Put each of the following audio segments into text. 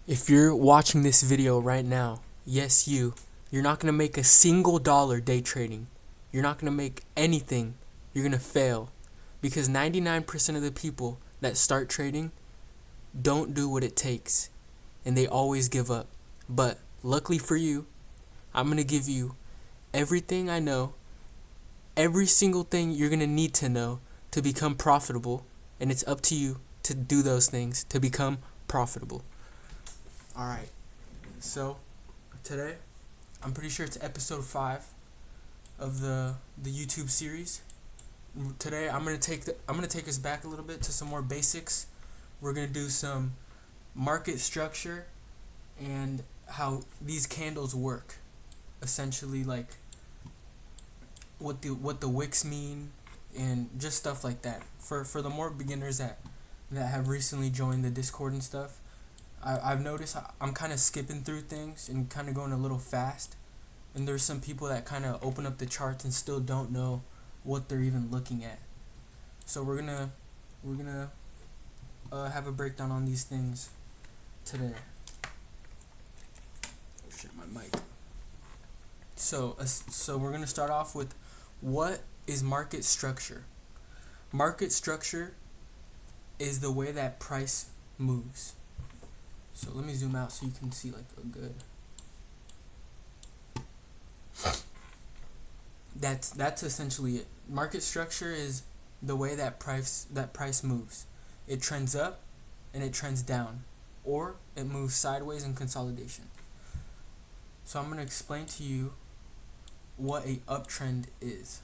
If you're watching this video right now, yes, you're not going to make a single dollar day trading. You're not going to make anything. You're going to fail because 99% of the people that start trading don't do what it takes and they always give up. But luckily for you, I'm going to give you everything I know, every single thing you're going to need to know to become profitable, and it's up to you to do those things to become profitable. All right. So, today, I'm pretty sure it's episode 5 of the YouTube series. Today, I'm gonna take us back a little bit to some more basics. We're gonna do some market structure and how these candles work. Essentially, like what the wicks mean and just stuff like that. For the more beginners that have recently joined the Discord and stuff, I've noticed I'm kind of skipping through things and kind of going a little fast. And there's some people that kind of open up the charts and still don't know what they're even looking at. So we're gonna have a breakdown on these things today. Oh shit, my mic. So we're gonna start off with what is market structure. Market structure is the way that price moves. So let me zoom out so you can see like a good. That's essentially it. Market structure is the way that price moves. It trends up and it trends down, or it moves sideways in consolidation. So I'm going to explain to you what a uptrend is.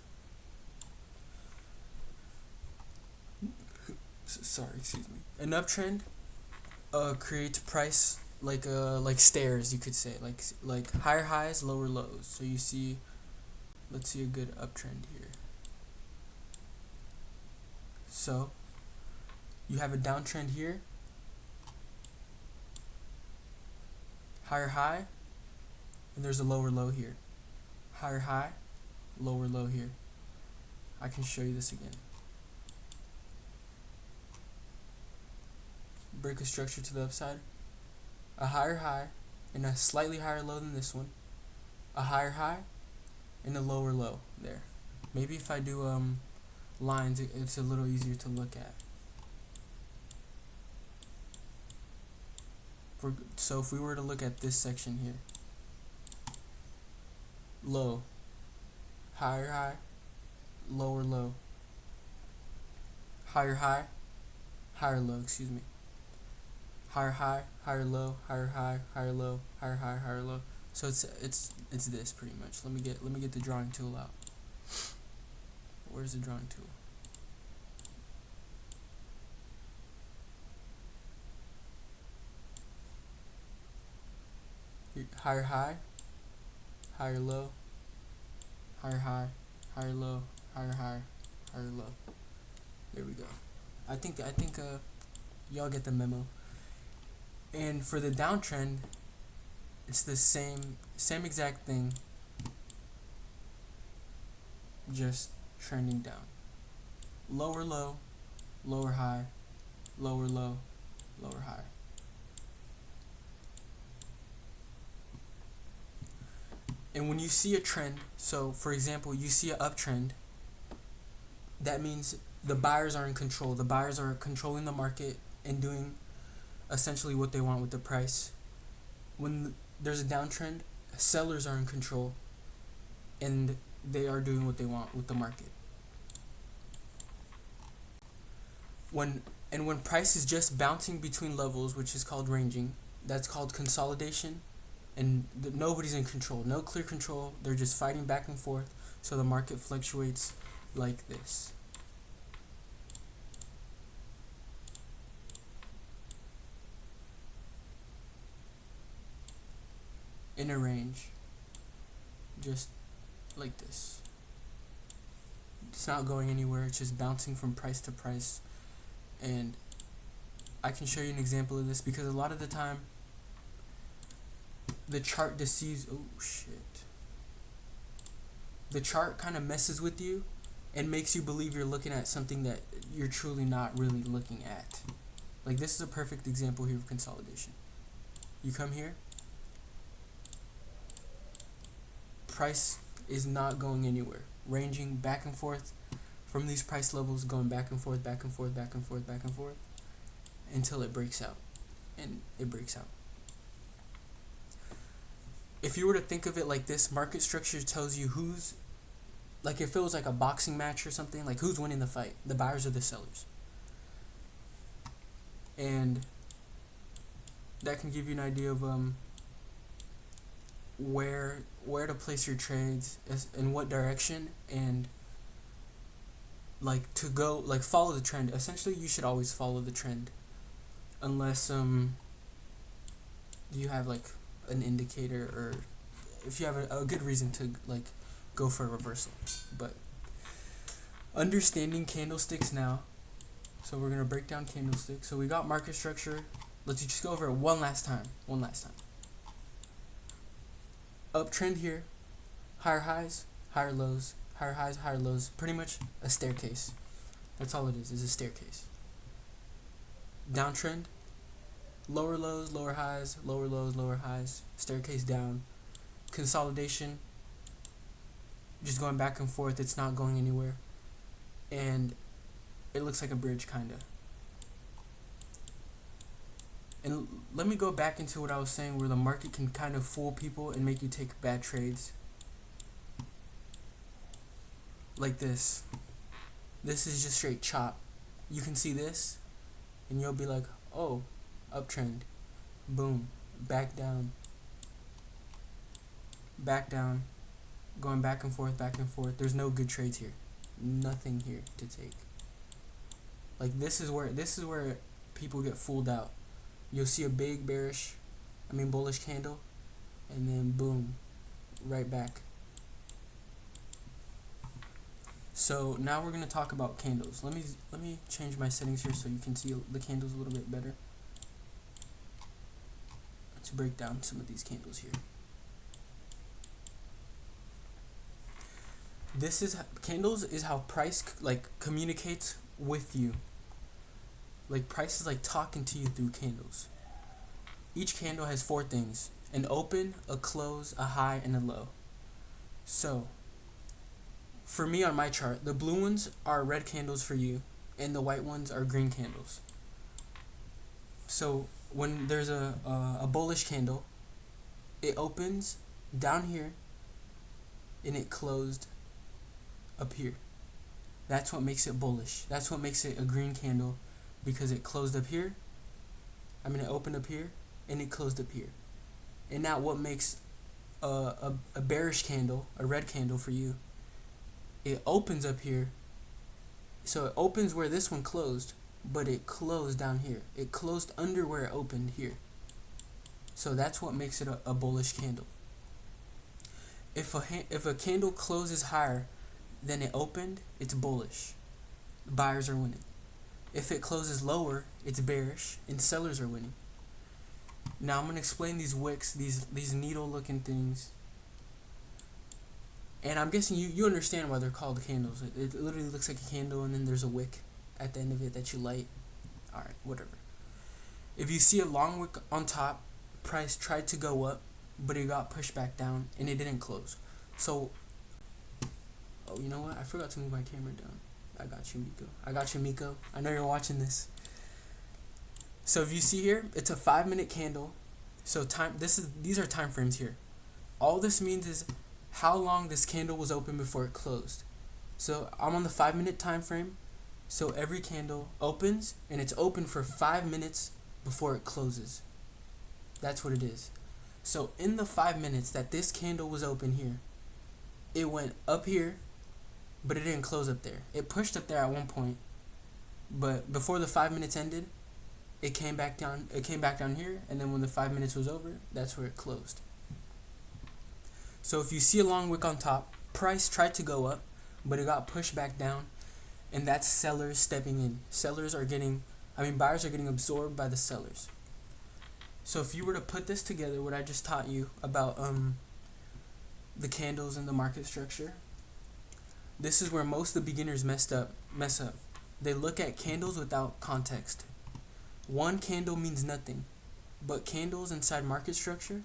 Sorry, excuse me. An uptrend creates price like stairs, you could say, like higher highs, lower lows. So you see, let's see a good uptrend here. So you have a downtrend here, higher high, and there's a lower low here. Higher high, lower low here. I can show you this again. Break a structure to the upside, a higher high and a slightly higher low than this one, a higher high and a lower low there. Maybe if I do lines, it's a little easier to look at. So if we were to look at this section here, low, higher high, lower low, higher high, higher low, excuse me. Higher high, higher low, higher high, higher low, higher high, higher low. So it's this pretty much. Let me get the drawing tool out. Where's the drawing tool? Here, higher high, higher low, higher high, higher low, higher high, higher low. There we go. I think y'all get the memo. And for the downtrend, it's the same exact thing, just trending down. Lower low, lower high, lower low, lower high. And when you see a trend, so for example, you see an uptrend, that means the buyers are in control. The buyers are controlling the market and doing essentially what they want with the price. When there's a downtrend, sellers are in control and they are doing what they want with the market. When price is just bouncing between levels, which is called ranging, that's called consolidation, and nobody's in control, no clear control. They're just fighting back and forth, so the market fluctuates like this. In a range, just like this. It's not going anywhere, it's just bouncing from price to price. And I can show you an example of this because a lot of the time the chart deceives. Oh shit. The chart kind of messes with you and makes you believe you're looking at something that you're truly not really looking at. Like this is a perfect example here of consolidation. You come here, price is not going anywhere, ranging back and forth from these price levels, going back and forth, back and forth, back and forth, back and forth, until it breaks out. And it breaks out. If you were to think of it like this, market structure tells you who's, like if it was like a boxing match or something, like who's winning the fight, the buyers or the sellers. And that can give you an idea of where to place your trades, in what direction, and like to go, like follow the trend. Essentially, you should always follow the trend, unless you have like an indicator, or if you have a good reason to like go for a reversal. But understanding candlesticks now, so we're gonna break down candlesticks. So we got market structure. Let's just go over it one last time. Uptrend here, higher highs, higher lows, higher highs, higher lows. Pretty much a staircase. That's all it is a staircase. Downtrend, lower lows, lower highs, lower lows, lower highs, staircase down. Consolidation, just going back and forth, it's not going anywhere. And it looks like a bridge, kinda. And let me go back into what I was saying, where the market can kind of fool people and make you take bad trades. Like this. This is just straight chop. You can see this, and you'll be like, oh, uptrend. Boom. Back down. Back down. Going back and forth, back and forth. There's no good trades here. Nothing here to take. Like this is where people get fooled out. You'll see a big bullish candle, and then boom, right back. So now we're gonna talk about candles. Let me change my settings here so you can see the candles a little bit better. Let's break down some of these candles here. Candles is how price like communicates with you. Like price is like talking to you through candles. Each candle has 4 things: an open, a close, a high, and a low. So for me on my chart, the blue ones are red candles for you, and the white ones are green candles. So when there's a bullish candle, it opens down here and it closed up here. That's what makes it bullish. That's what makes it a green candle, because it closed up here. It opened up here and it closed up here. And now what makes a bearish candle, a red candle for you, it opens up here. So it opens where this one closed, but it closed down here. It closed under where it opened here. So that's what makes it a bullish candle. If a candle closes higher than it opened, it's bullish. Buyers are winning. If it closes lower, it's bearish, and sellers are winning. Now I'm going to explain these wicks, these needle-looking things. And I'm guessing you understand why they're called candles. It literally looks like a candle, and then there's a wick at the end of it that you light. Alright, whatever. If you see a long wick on top, price tried to go up, but it got pushed back down, and it didn't close. So, oh, you know what? I forgot to move my camera down. I got you, Miko. I know you're watching this. So if you see here, it's a 5-minute candle. So these are time frames here. All this means is how long this candle was open before it closed. So I'm on the 5-minute time frame. So every candle opens, and it's open for 5 minutes before it closes. That's what it is. So in the 5 minutes that this candle was open here, it went up here, but it didn't close up there. It pushed up there at one point, but before the 5 minutes ended, it came back down. It came back down here, and then when the 5 minutes was over, that's where it closed. So if you see a long wick on top, price tried to go up, but it got pushed back down, and that's sellers stepping in. Buyers are getting absorbed by the sellers. So if you were to put this together, what I just taught you about the candles and the market structure, this is where most of the beginners mess up. They look at candles without context. One candle means nothing. But candles inside market structure,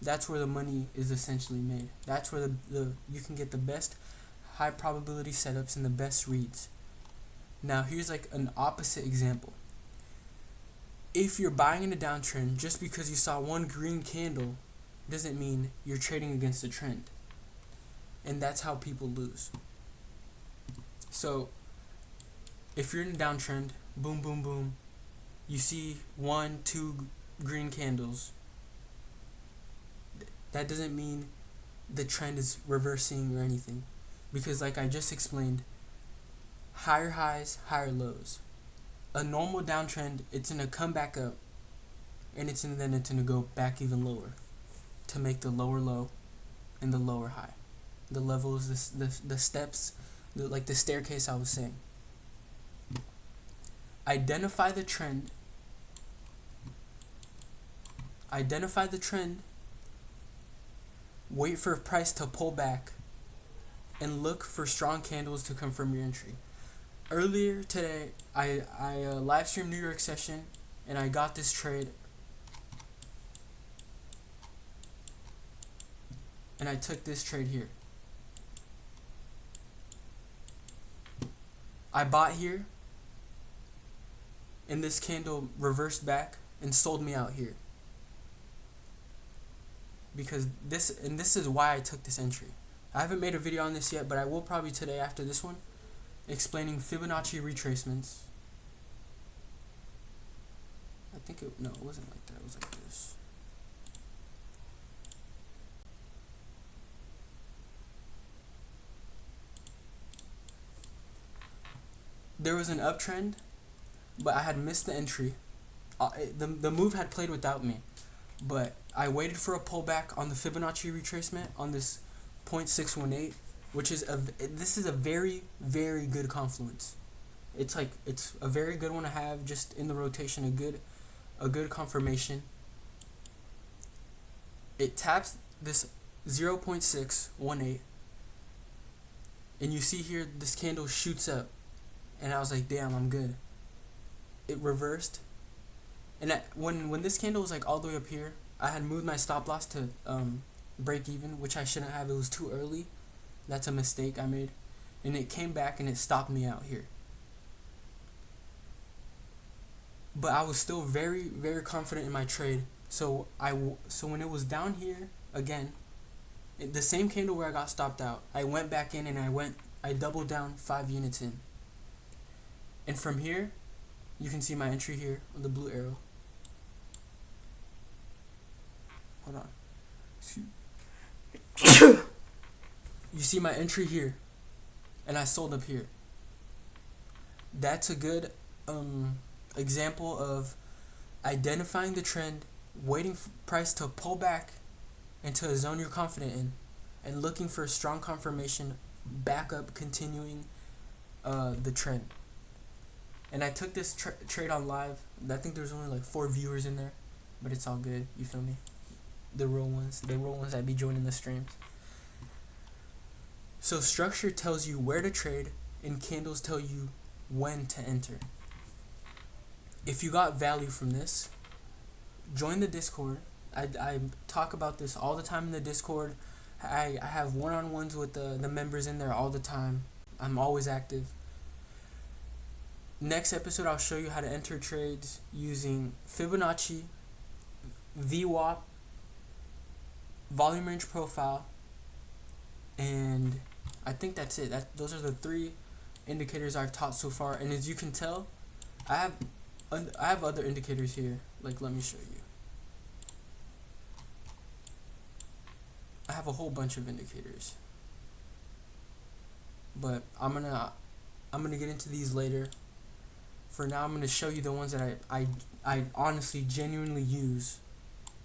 that's where the money is essentially made. That's where the you can get the best high probability setups and the best reads. Now here's like an opposite example. If you're buying in a downtrend just because you saw one green candle doesn't mean you're trading against the trend. And that's how people lose. So if you're in a downtrend, boom, boom, boom, you see 1, 2 green candles, that doesn't mean the trend is reversing or anything. Because like I just explained, higher highs, higher lows. A normal downtrend, it's gonna come back up, and then it's gonna go back even lower to make the lower low and the lower high. The levels, the steps, like the staircase I was saying. Identify the trend. Identify the trend. Wait for price to pull back, and look for strong candles to confirm your entry. Earlier today, I live streamed New York session, and I got this trade, and I took this trade here. I bought here, and this candle reversed back and sold me out here. Because this is why I took this entry. I haven't made a video on this yet, but I will probably today after this one, explaining Fibonacci retracements. It wasn't like that. It was like this. There was an uptrend, but I had missed the entry. The move had played without me, but I waited for a pullback on the Fibonacci retracement on this 0.618, which is this is a very, very good confluence. It's a very good one to have just in the rotation, a good confirmation. It taps this 0.618, and you see here this candle shoots up, and I was like, damn, I'm good. It reversed, and when this candle was like all the way up here, I had moved my stop loss to break even, which I shouldn't have. It was too early. That's a mistake I made, and it came back and it stopped me out here. But I was still very, very confident in my trade. So when it was down here again, the same candle where I got stopped out, I went back in and I doubled down 5 units in. And from here, you can see my entry here on the blue arrow. Hold on. You see my entry here, and I sold up here. That's a good example of identifying the trend, waiting for price to pull back into a zone you're confident in, and looking for a strong confirmation back up, continuing the trend. And I took this trade on live. I think there's only like 4 viewers in there, but it's all good. You feel me? The real ones that be joining the streams. So structure tells you where to trade, and candles tell you when to enter. If you got value from this, join the Discord. I talk about this all the time in the Discord. I have one-on-ones with the members in there all the time. I'm always active. Next episode, I'll show you how to enter trades using Fibonacci, VWAP, volume range profile, and I think that's it. Those are the 3 indicators I've taught so far. And as you can tell, I have other indicators here. Like, let me show you. I have a whole bunch of indicators, but I'm gonna get into these later. For now, I'm gonna show you the ones that I honestly genuinely use.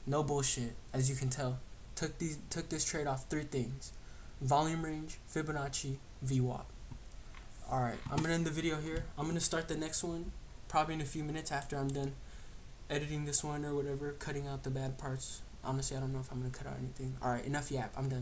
No bullshit, as you can tell. Took this trade off 3 things: volume range, Fibonacci, VWAP. Alright, I'm gonna end the video here. I'm gonna start the next one probably in a few minutes after I'm done editing this one or whatever, cutting out the bad parts. Honestly, I don't know if I'm gonna cut out anything. Alright, enough yap, I'm done.